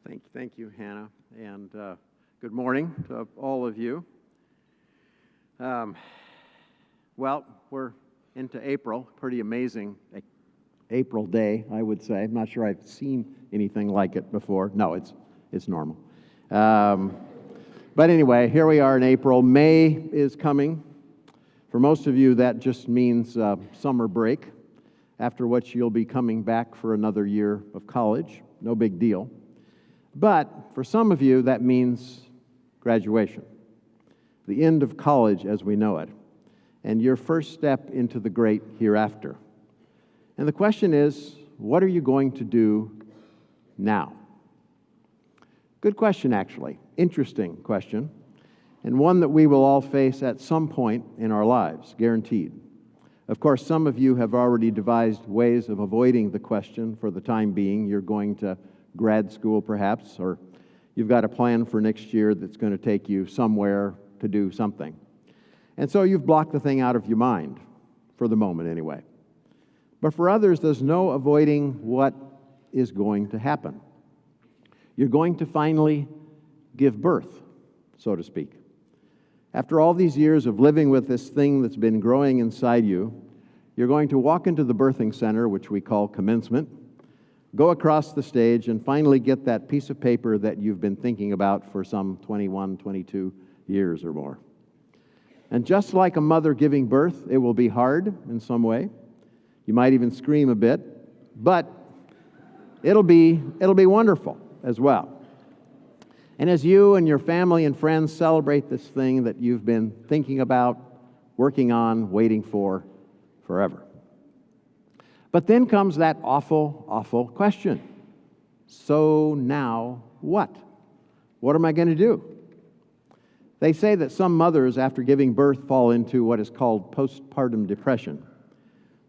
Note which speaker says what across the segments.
Speaker 1: Thank you, Hannah, and good morning to all of you. Well, we're into April, pretty amazing April day, I would say. I'm not sure I've seen anything like it before. No, it's normal. But anyway, here we are in April. May is coming. For most of you, that just means summer break, after which you'll be coming back for another year of college. No big deal. But for some of you, that means graduation, the end of college as we know it, and your first step into the great hereafter. And the question is, what are you going to do now? Good question, actually. Interesting question, and one that we will all face at some point in our lives, guaranteed. Of course, some of you have already devised ways of avoiding the question for the time being. You're going to grad school, perhaps, or you've got a plan for next year that's going to take you somewhere to do something. And so you've blocked the thing out of your mind, for the moment anyway. But for others, there's no avoiding what is going to happen. You're going to finally give birth, so to speak. After all these years of living with this thing that's been growing inside you, you're going to walk into the birthing center, which we call commencement, go across the stage, and finally get that piece of paper that you've been thinking about for some 21, 22 years or more. And just like a mother giving birth, it will be hard in some way. You might even scream a bit, but it'll be wonderful as well. And as you and your family and friends celebrate this thing that you've been thinking about, working on, waiting for forever. But then comes that awful, awful question. So now what? What am I going to do? They say that some mothers, after giving birth, fall into what is called postpartum depression.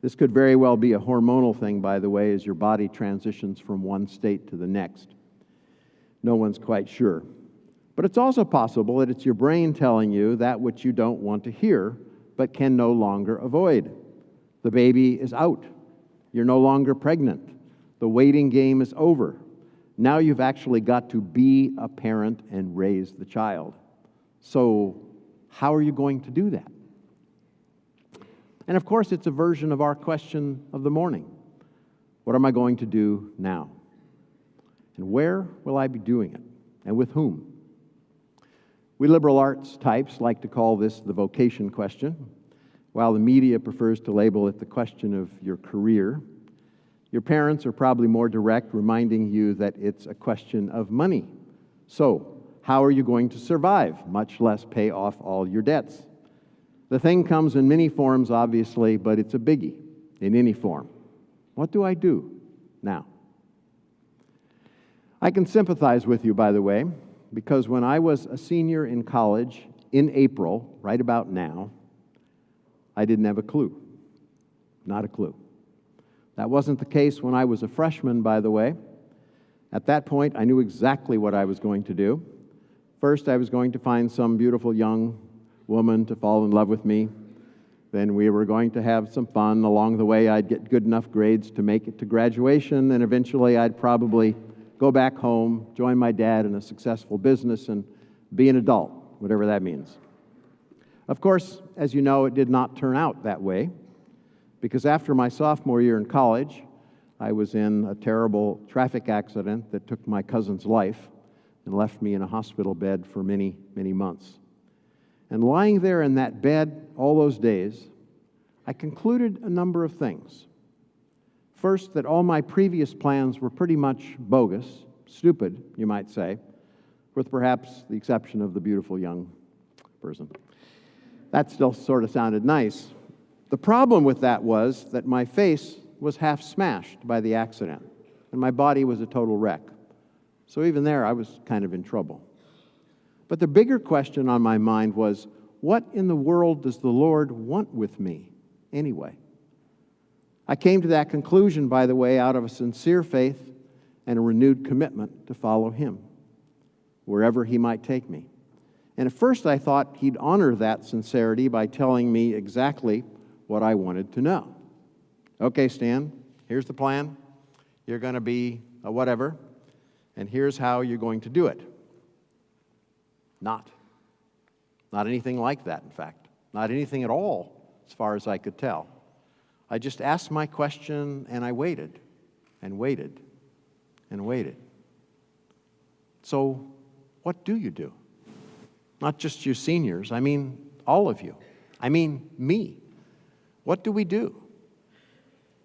Speaker 1: This could very well be a hormonal thing, by the way, as your body transitions from one state to the next. No one's quite sure. But it's also possible that it's your brain telling you that which you don't want to hear, but can no longer avoid. The baby is out. You're no longer pregnant. The waiting game is over. Now you've actually got to be a parent and raise the child. So how are you going to do that? And of course, it's a version of our question of the morning. What am I going to do now? And where will I be doing it? And with whom? We liberal arts types like to call this the vocation question, while the media prefers to label it the question of your career. Your parents are probably more direct, reminding you that it's a question of money. So, how are you going to survive, much less pay off all your debts? The thing comes in many forms, obviously, but it's a biggie in any form. What do I do now? I can sympathize with you, by the way, because when I was a senior in college in April, right about now, I didn't have a clue. Not a clue. That wasn't the case when I was a freshman, by the way. At that point, I knew exactly what I was going to do. First, I was going to find some beautiful young woman to fall in love with me. Then we were going to have some fun. Along the way, I'd get good enough grades to make it to graduation, and eventually I'd probably go back home, join my dad in a successful business, and be an adult, whatever that means. Of course, as you know, it did not turn out that way, because after my sophomore year in college, I was in a terrible traffic accident that took my cousin's life and left me in a hospital bed for many, many months. And lying there in that bed all those days, I concluded a number of things. First, that all my previous plans were pretty much bogus, stupid, you might say, with perhaps the exception of the beautiful young person. That still sort of sounded nice. The problem with that was that my face was half smashed by the accident, and my body was a total wreck. So even there, I was kind of in trouble. But the bigger question on my mind was, what in the world does the Lord want with me anyway? I came to that conclusion, by the way, out of a sincere faith and a renewed commitment to follow Him, wherever He might take me. And at first I thought He'd honor that sincerity by telling me exactly what I wanted to know. Okay, Stan, here's the plan. You're going to be a whatever. and here's how you're going to do it. Not anything like that, in fact. Not anything at all, as far as I could tell. I just asked my question, and I waited, and waited, and waited. So, what do you do? Not just you seniors, I mean all of you. I mean me. What do we do?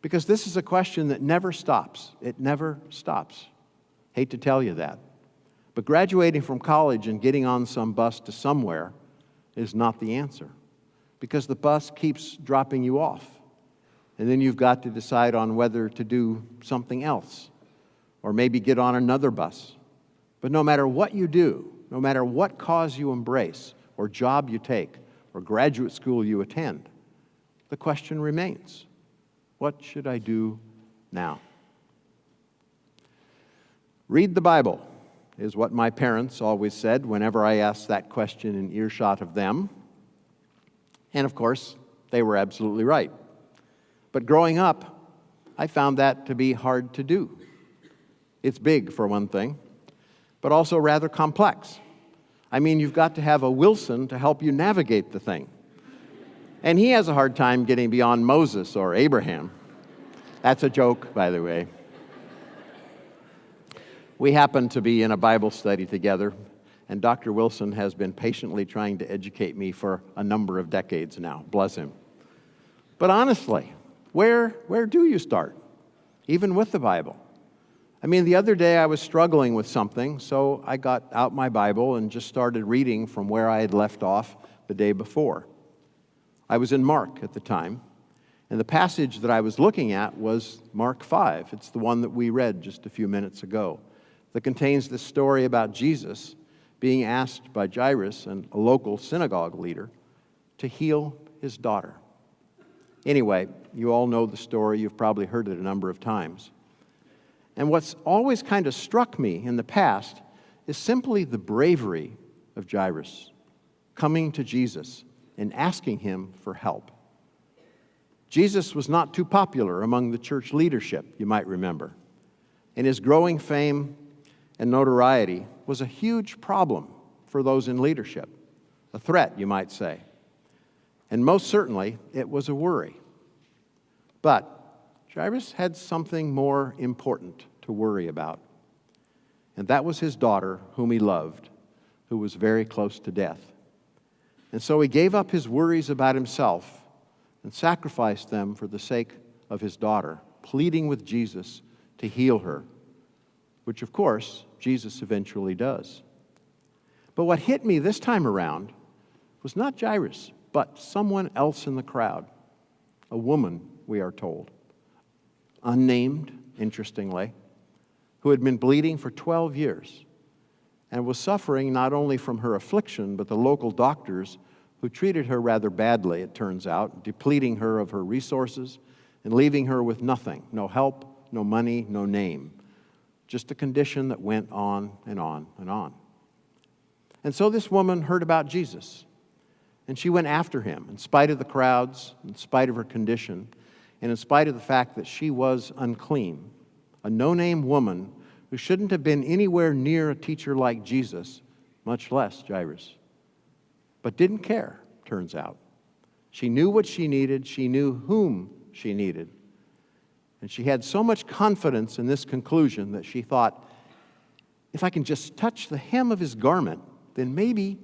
Speaker 1: Because this is a question that never stops. It never stops. Hate to tell you that. But graduating from college and getting on some bus to somewhere is not the answer. Because the bus keeps dropping you off. And then you've got to decide on whether to do something else. Or maybe get on another bus. But no matter what you do, no matter what cause you embrace, or job you take, or graduate school you attend, the question remains, what should I do now? Read the Bible is what my parents always said whenever I asked that question in earshot of them. And of course, they were absolutely right. But growing up, I found that to be hard to do. It's big, for one thing, but also rather complex. I mean, you've got to have a Wilson to help you navigate the thing. And he has a hard time getting beyond Moses or Abraham. That's a joke, by the way. We happen to be in a Bible study together, and Dr. Wilson has been patiently trying to educate me for a number of decades now. Bless him. But honestly, where do you start, even with the Bible? I mean, the other day I was struggling with something, so I got out my Bible and just started reading from where I had left off the day before. I was in Mark at the time, and the passage that I was looking at was Mark 5. It's the one that we read just a few minutes ago, that contains this story about Jesus being asked by Jairus, and a local synagogue leader, to heal his daughter. Anyway, you all know the story. You've probably heard it a number of times. And what's always kind of struck me in the past is simply the bravery of Jairus coming to Jesus and asking him for help. Jesus was not too popular among the church leadership, you might remember. And his growing fame and notoriety was a huge problem for those in leadership, a threat, you might say. And most certainly, it was a worry. But Jairus had something more important to worry about. And that was his daughter, whom he loved, who was very close to death. And so he gave up his worries about himself and sacrificed them for the sake of his daughter, pleading with Jesus to heal her, which, of course, Jesus eventually does. But what hit me this time around was not Jairus, but someone else in the crowd, a woman, we are told, unnamed, interestingly, who had been bleeding for 12 years and was suffering not only from her affliction, but the local doctors who treated her rather badly, it turns out, depleting her of her resources and leaving her with nothing, no help, no money, no name, just a condition that went on and on and on. And so this woman heard about Jesus, and she went after him in spite of the crowds, in spite of her condition, and in spite of the fact that she was unclean, a no-name woman who shouldn't have been anywhere near a teacher like Jesus, much less Jairus, but didn't care, turns out. She knew what she needed, she knew whom she needed, and she had so much confidence in this conclusion that she thought, if I can just touch the hem of his garment, then maybe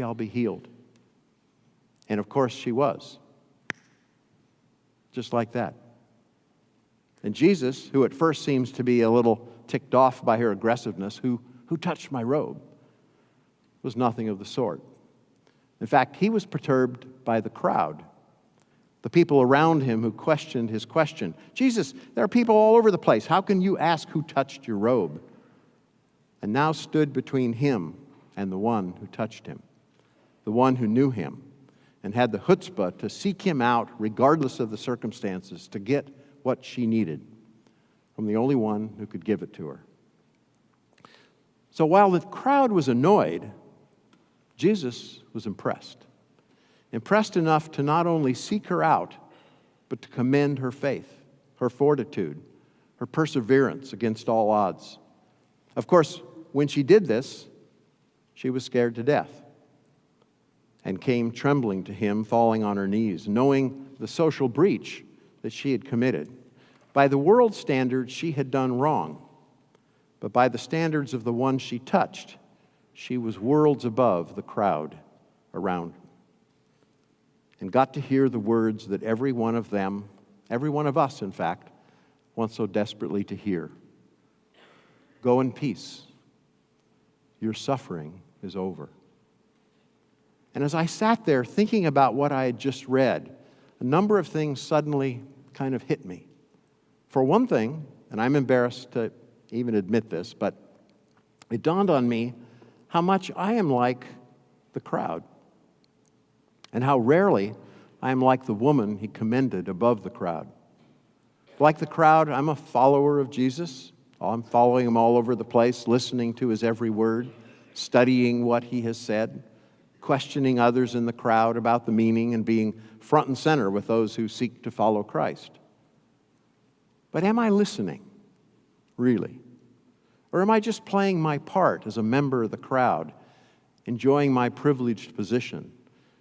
Speaker 1: I'll be healed. And of course she was. Just like that. And Jesus, who at first seems to be a little ticked off by her aggressiveness, who touched my robe, was nothing of the sort. In fact, he was perturbed by the crowd, the people around him who questioned his question. Jesus, there are people all over the place. How can you ask who touched your robe? And now stood between him and the one who touched him, the one who knew him, and had the chutzpah to seek him out regardless of the circumstances, to get what she needed from the only one who could give it to her. So while the crowd was annoyed, Jesus was impressed. Impressed enough to not only seek her out, but to commend her faith, her fortitude, her perseverance against all odds. Of course, when she did this, she was scared to death and came trembling to him, falling on her knees, knowing the social breach that she had committed. By the world's standards, she had done wrong, but by the standards of the one she touched, she was worlds above the crowd around, and got to hear the words that every one of them, every one of us, in fact, wants so desperately to hear. Go in peace. Your suffering is over. And as I sat there thinking about what I had just read, a number of things suddenly kind of hit me. For one thing, and I'm embarrassed to even admit this, but it dawned on me how much I am like the crowd, and how rarely I am like the woman he commended above the crowd. Like the crowd, I'm a follower of Jesus. I'm following him all over the place, listening to his every word, studying what he has said, questioning others in the crowd about the meaning, and being front and center with those who seek to follow Christ. But am I listening, really? Or am I just playing my part as a member of the crowd, enjoying my privileged position,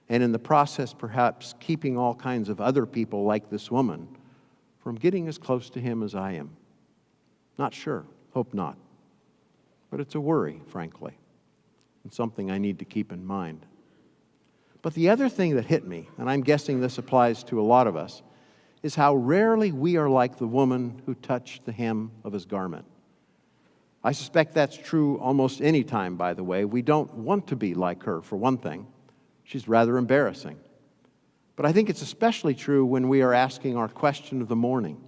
Speaker 1: and in the process perhaps keeping all kinds of other people like this woman from getting as close to him as I am? Not sure. Hope not. But it's a worry, frankly, and something I need to keep in mind. But the other thing that hit me, and I'm guessing this applies to a lot of us, is how rarely we are like the woman who touched the hem of his garment. I suspect that's true almost any time, by the way. We don't want to be like her, for one thing. She's rather embarrassing. But I think it's especially true when we are asking our question of the morning,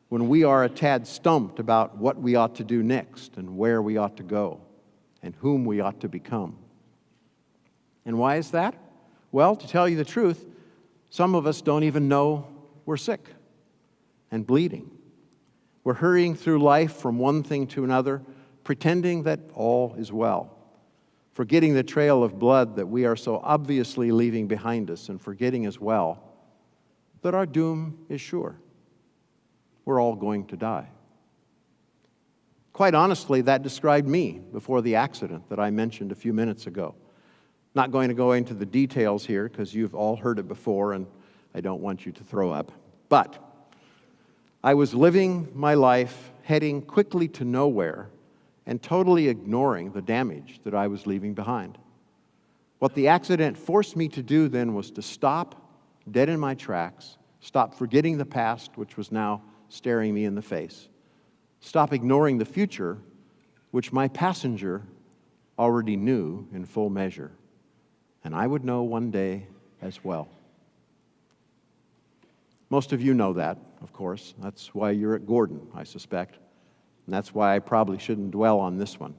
Speaker 1: when we are a tad stumped about what we ought to do next and where we ought to go and whom we ought to become. And why is that? Well, to tell you the truth, some of us don't even know we're sick and bleeding. We're hurrying through life from one thing to another, pretending that all is well, forgetting the trail of blood that we are so obviously leaving behind us, and forgetting as well that our doom is sure. We're all going to die. Quite honestly, that described me before the accident that I mentioned a few minutes ago. Not going to go into the details here because you've all heard it before and I don't want you to throw up. But I was living my life heading quickly to nowhere and totally ignoring the damage that I was leaving behind. What the accident forced me to do then was to stop dead in my tracks, stop forgetting the past, which was now staring me in the face, stop ignoring the future, which my passenger already knew in full measure, and I would know one day as well. Most of you know that, of course. That's why you're at Gordon, I suspect. And that's why I probably shouldn't dwell on this one.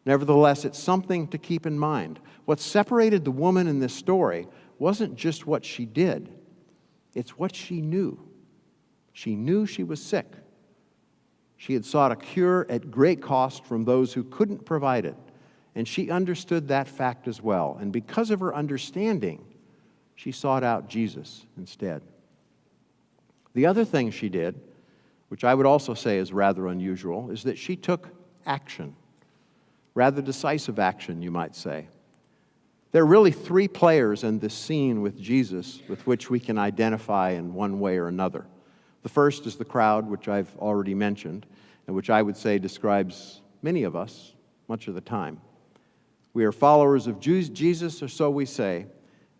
Speaker 1: Nevertheless, it's something to keep in mind. What separated the woman in this story wasn't just what she did. It's what she knew. She knew she was sick. She had sought a cure at great cost from those who couldn't provide it. And she understood that fact as well. And because of her understanding, she sought out Jesus instead. The other thing she did, which I would also say is rather unusual, is that she took action. Rather decisive action, you might say. There are really three players in this scene with Jesus with which we can identify in one way or another. The first is the crowd, which I've already mentioned, and which I would say describes many of us much of the time. We are followers of Jesus, or so we say,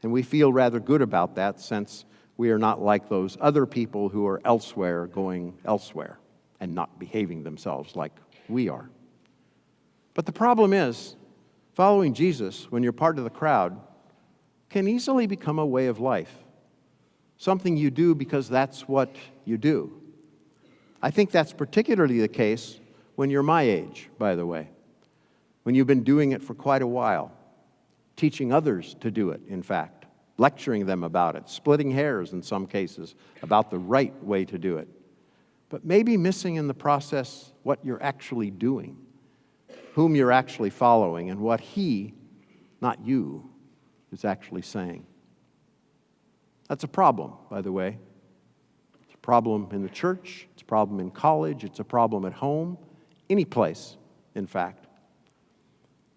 Speaker 1: and we feel rather good about that since we are not like those other people who are elsewhere going elsewhere and not behaving themselves like we are. But the problem is, following Jesus, when you're part of the crowd, can easily become a way of life. Something you do because that's what you do. I think that's particularly the case when you're my age, by the way. When you've been doing it for quite a while. Teaching others to do it, in fact. Lecturing them about it. Splitting hairs in some cases about the right way to do it. But maybe missing in the process what you're actually doing. Whom you're actually following, and what he, not you, is actually saying. That's a problem, by the way. It's a problem in the church, it's a problem in college, it's a problem at home, any place in fact,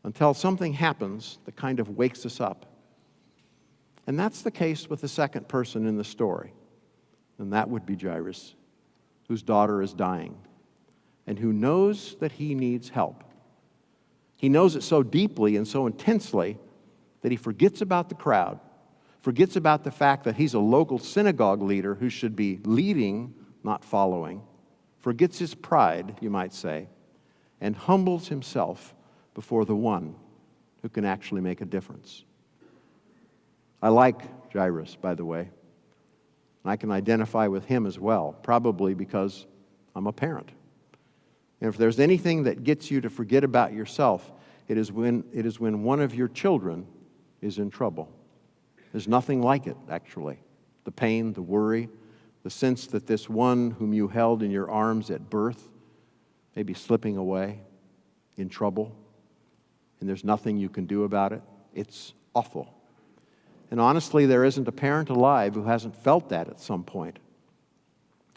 Speaker 1: until something happens that kind of wakes us up. And that's the case with the second person in the story, and that would be Jairus, whose daughter is dying, and who knows that he needs help. He knows it so deeply and so intensely that he forgets about the crowd, forgets about the fact that he's a local synagogue leader who should be leading, not following, forgets his pride, you might say, and humbles himself before the one who can actually make a difference. I like Jairus, by the way. I can identify with him as well, probably because I'm a parent. And if there's anything that gets you to forget about yourself, it is when one of your children is in trouble. There's nothing like it, actually. The pain, the worry, the sense that this one whom you held in your arms at birth may be slipping away, in trouble, and there's nothing you can do about it. It's awful. And honestly, there isn't a parent alive who hasn't felt that at some point.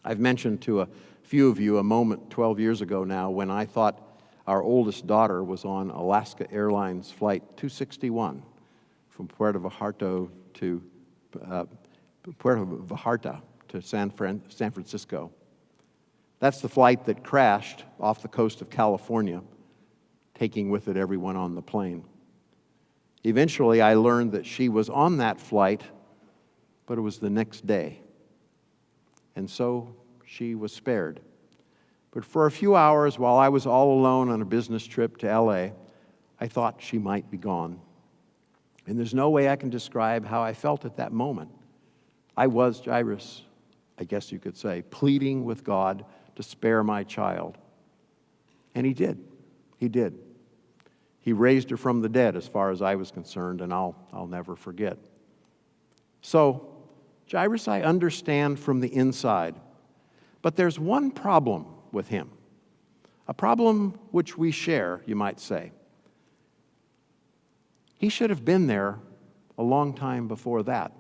Speaker 1: I've mentioned to a few of you a moment 12 years ago now when I thought our oldest daughter was on Alaska Airlines Flight 261 from Puerto Vallarta to San Francisco. That's the flight that crashed off the coast of California, taking with it everyone on the plane. Eventually, I learned that she was on that flight, but it was the next day. And so she was spared. But for a few hours, while I was all alone on a business trip to LA, I thought she might be gone. And there's no way I can describe how I felt at that moment. I was Jairus, I guess you could say, pleading with God to spare my child. And he did. He did. He raised her from the dead as far as I was concerned, and I'll never forget. So, Jairus, I understand from the inside. But there's one problem with him. A problem which we share, you might say. He should have been there a long time before that.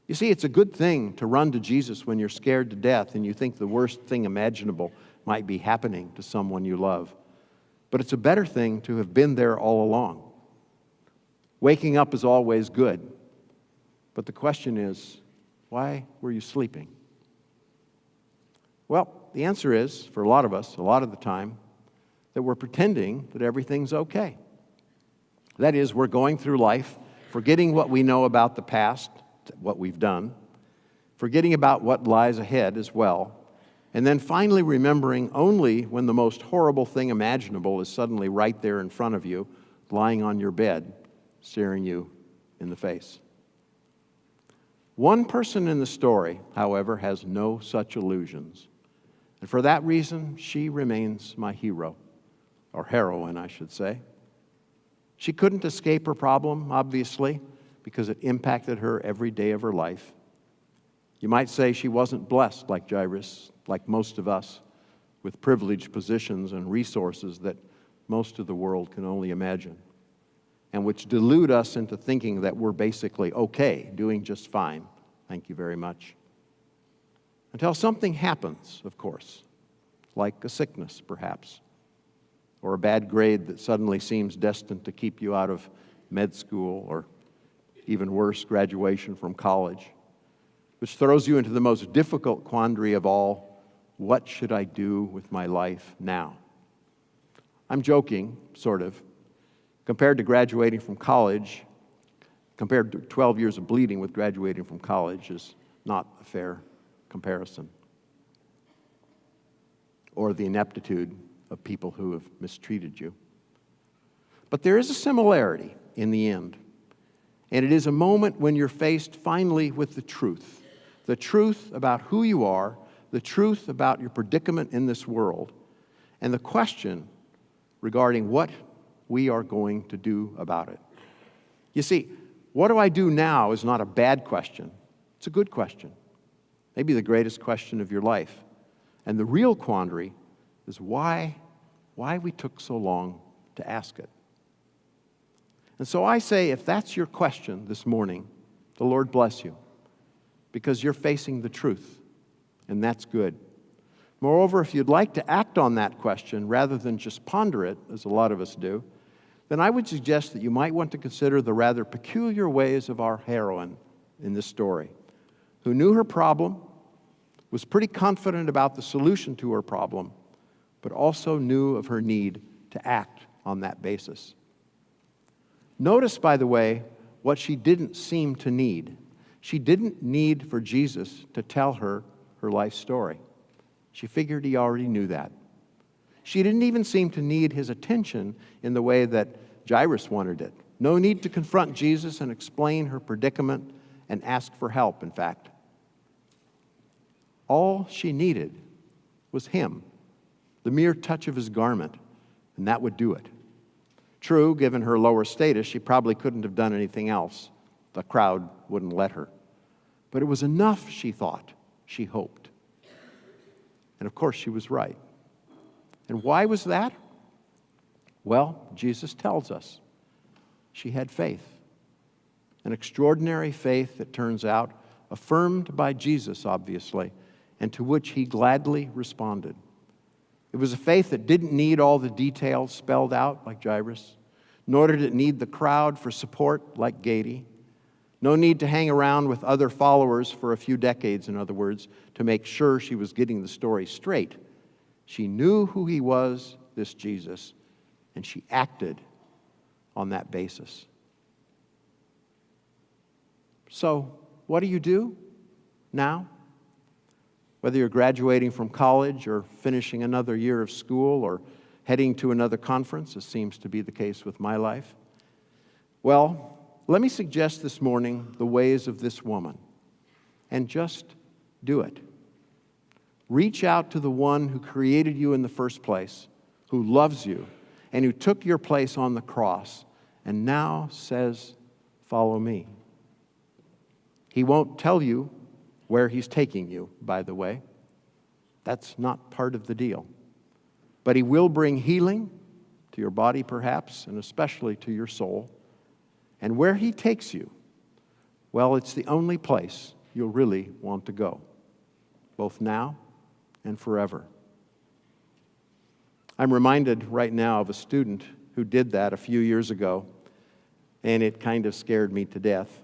Speaker 1: You see, it's a good thing to run to Jesus when you're scared to death and you think the worst thing imaginable might be happening to someone you love. But it's a better thing to have been there all along. Waking up is always good. But the question is, why were you sleeping? Well, the answer is, for a lot of us, a lot of the time, that we're pretending that everything's okay. That is, we're going through life, forgetting what we know about the past, what we've done, forgetting about what lies ahead as well, and then finally remembering only when the most horrible thing imaginable is suddenly right there in front of you, lying on your bed, staring you in the face. One person in the story, however, has no such illusions. And for that reason, she remains my hero, or heroine, I should say. She couldn't escape her problem, obviously, because it impacted her every day of her life. You might say she wasn't blessed like Jairus, like most of us, with privileged positions and resources that most of the world can only imagine, and which delude us into thinking that we're basically okay, doing just fine. Thank you very much. Until something happens, of course, like a sickness, perhaps, or a bad grade that suddenly seems destined to keep you out of med school, or even worse, graduation from college, which throws you into the most difficult quandary of all: what should I do with my life now? I'm joking, sort of. Compared to graduating from college, compared to 12 years of bleeding with graduating from college is not a fair comparison. Or the ineptitude of people who have mistreated you. But there is a similarity in the end. And it is a moment when you're faced finally with the truth about who you are, the truth about your predicament in this world, and the question regarding what we are going to do about it. You see, what do I do now is not a bad question. It's a good question. Maybe the greatest question of your life. And the real quandary is why we took so long to ask it. And so I say, if that's your question this morning, the Lord bless you, because you're facing the truth, and that's good. Moreover, if you'd like to act on that question rather than just ponder it, as a lot of us do, then I would suggest that you might want to consider the rather peculiar ways of our heroine in this story, who knew her problem, was pretty confident about the solution to her problem, but also knew of her need to act on that basis. Notice, by the way, what she didn't seem to need. She didn't need for Jesus to tell her her life story. She figured he already knew that. She didn't even seem to need his attention in the way that Jairus wanted it. No need to confront Jesus and explain her predicament and ask for help, in fact. All she needed was him, the mere touch of his garment, and that would do it. True, given her lower status, she probably couldn't have done anything else. The crowd wouldn't let her. But it was enough, she thought, she hoped. And of course, she was right. And why was that? Well, Jesus tells us. She had faith. An extraordinary faith, it turns out, affirmed by Jesus, obviously, and to which he gladly responded. It was a faith that didn't need all the details spelled out like Jairus, nor did it need the crowd for support like Gaede. No need to hang around with other followers for a few decades, in other words, to make sure she was getting the story straight. She knew who he was, this Jesus, and she acted on that basis. So, what do you do now? Whether you're graduating from college or finishing another year of school or heading to another conference, as seems to be the case with my life. Well, let me suggest this morning the ways of this woman, and just do it. Reach out to the one who created you in the first place, who loves you, and who took your place on the cross, and now says, "Follow me." He won't tell you where he's taking you, by the way. That's not part of the deal. But he will bring healing to your body, perhaps, and especially to your soul. And where he takes you, well, it's the only place you'll really want to go, both now and forever. I'm reminded right now of a student who did that a few years ago, and it kind of scared me to death.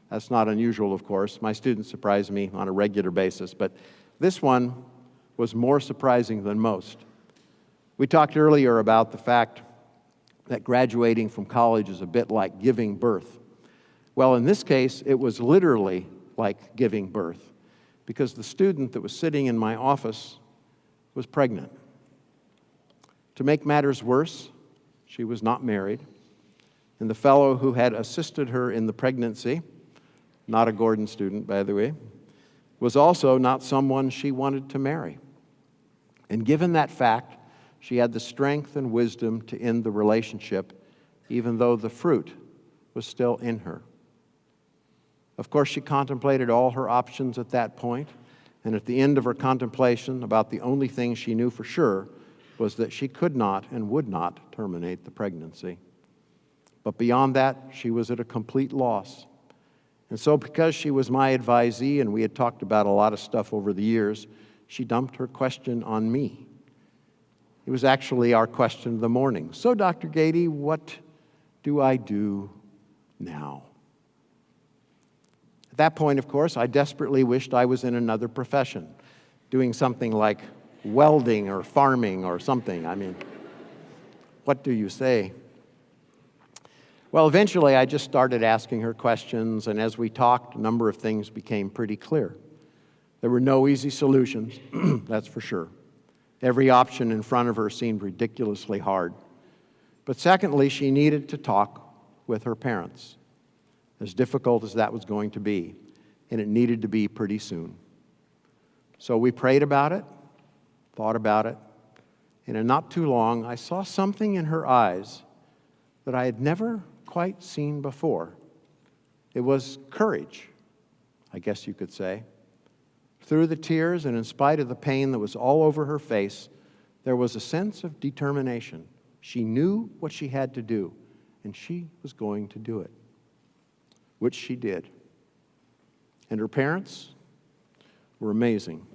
Speaker 1: That's not unusual, of course. My students surprise me on a regular basis, but this one was more surprising than most. We talked earlier about the fact that graduating from college is a bit like giving birth. Well, in this case, it was literally like giving birth, because the student that was sitting in my office was pregnant. To make matters worse, she was not married, and the fellow who had assisted her in the pregnancy, not a Gordon student, by the way, was also not someone she wanted to marry. And given that fact, she had the strength and wisdom to end the relationship, even though the fruit was still in her. Of course, she contemplated all her options at that point, and at the end of her contemplation, about the only thing she knew for sure was that she could not and would not terminate the pregnancy. But beyond that, she was at a complete loss. And so, because she was my advisee and we had talked about a lot of stuff over the years, she dumped her question on me. It was actually our question of the morning. "So, Dr. Gaede, what do I do now?" At that point, of course, I desperately wished I was in another profession, doing something like welding or farming or something. I mean, what do you say? Well, eventually I just started asking her questions, and as we talked, a number of things became pretty clear. There were no easy solutions, that's for sure. Every option in front of her seemed ridiculously hard. But secondly, she needed to talk with her parents, as difficult as that was going to be, and it needed to be pretty soon. So we prayed about it, thought about it, and in not too long, I saw something in her eyes that I had never quite seen before. It was courage, I guess you could say. Through the tears and in spite of the pain that was all over her face, there was a sense of determination. She knew what she had to do, and she was going to do it, which she did. And her parents were amazing,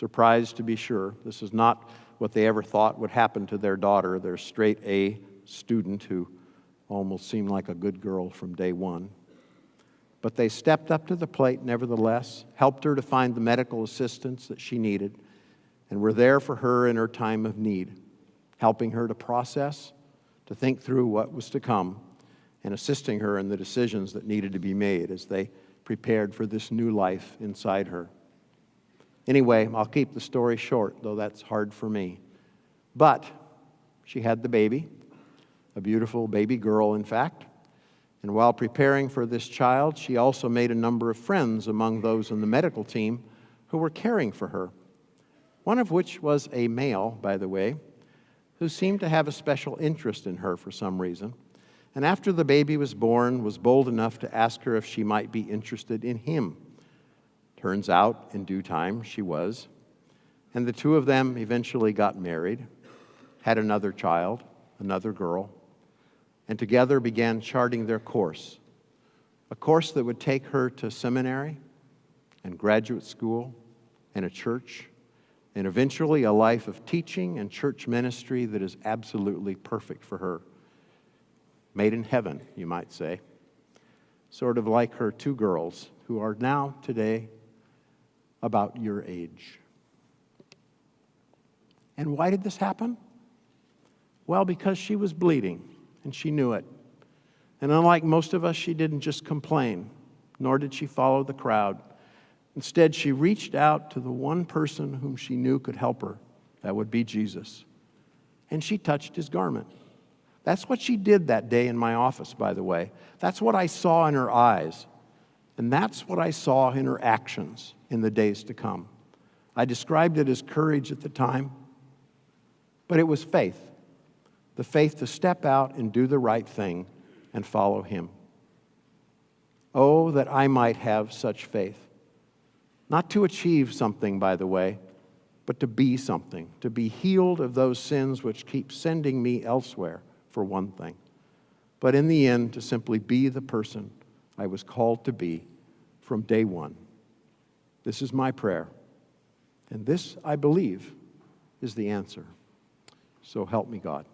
Speaker 1: Surprised to be sure. This is not what they ever thought would happen to their daughter, their straight A student who almost seemed like a good girl from day one. But they stepped up to the plate nevertheless, helped her to find the medical assistance that she needed, and were there for her in her time of need, helping her to process, to think through what was to come, and assisting her in the decisions that needed to be made as they prepared for this new life inside her. Anyway, I'll keep the story short, though that's hard for me. But she had the baby, a beautiful baby girl, in fact. And while preparing for this child, she also made a number of friends among those in the medical team who were caring for her. One of which was a male, by the way, who seemed to have a special interest in her for some reason. And after the baby was born, was bold enough to ask her if she might be interested in him. Turns out, in due time, she was. And the two of them eventually got married, had another child, another girl, and together began charting their course, a course that would take her to seminary and graduate school and a church, and eventually a life of teaching and church ministry that is absolutely perfect for her. Made in heaven, you might say. Sort of like her two girls who are now, today, about your age. And why did this happen? Well, because she was bleeding, and she knew it. And unlike most of us, she didn't just complain, nor did she follow the crowd. Instead, she reached out to the one person whom she knew could help her. That would be Jesus. And she touched his garment. That's what she did that day in my office, by the way. That's what I saw in her eyes. And that's what I saw in her actions in the days to come. I described it as courage at the time, but it was faith. The faith to step out and do the right thing and follow him. Oh, that I might have such faith. Not to achieve something, by the way, but to be something, to be healed of those sins which keep sending me elsewhere, for one thing. But in the end, to simply be the person I was called to be from day one. This is my prayer. And this, I believe, is the answer. So help me God.